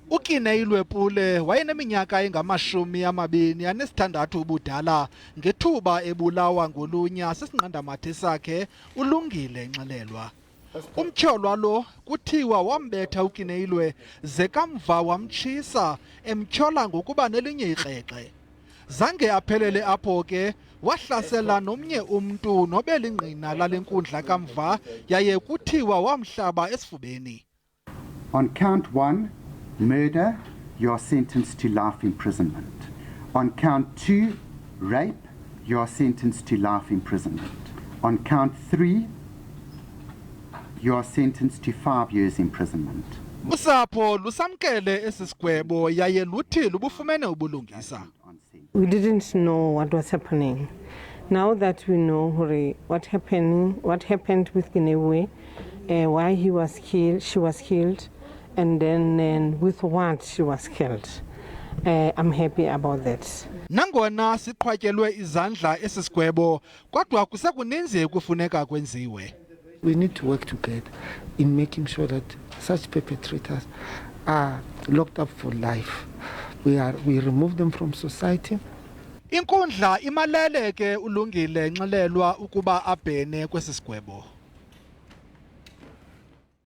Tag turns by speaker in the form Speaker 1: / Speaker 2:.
Speaker 1: uKeneilwe Pule wayeneminyaka engama-26 ubudala ngethuba ebulawa ngolunya sisinqanda-mathe sakhe uLungile Nxelelwa. Umtyholwa lo kuthiwa wambetha uKeneilwe ze kamva wamtshisa emtyhola ngokuba nelinye ikrekre. Zange aphelele apho ke wahlasela nomnye umntu nobelingqina lale nkundla kamva yaye kuthiwa wamhlaba esifubeni.
Speaker 2: On count 1, murder, you are sentenced to life imprisonment. On count 2, rape, you are sentenced to life imprisonment. On count 3, you are sentenced to 5 years imprisonment.
Speaker 1: Usapho lusamkele isigwebo yaye luthi lubufumene ubulungisa.
Speaker 3: We didn't know what was happening. Now that we know what happened with Keneilwe, why he was killed, she was killed, and then with what she was killed. I'm happy about that.
Speaker 1: Nangona siqhwatyelwe izandla esisigwebo kodwa kusekuninzi kufuneka kwenziwe.
Speaker 4: We need to work together in making sure that such perpetrators are locked up for life. We remove them from society.
Speaker 1: Inkundla imalele ke uLungile Nxelelwa ukuba abhene kwesi sigwebo.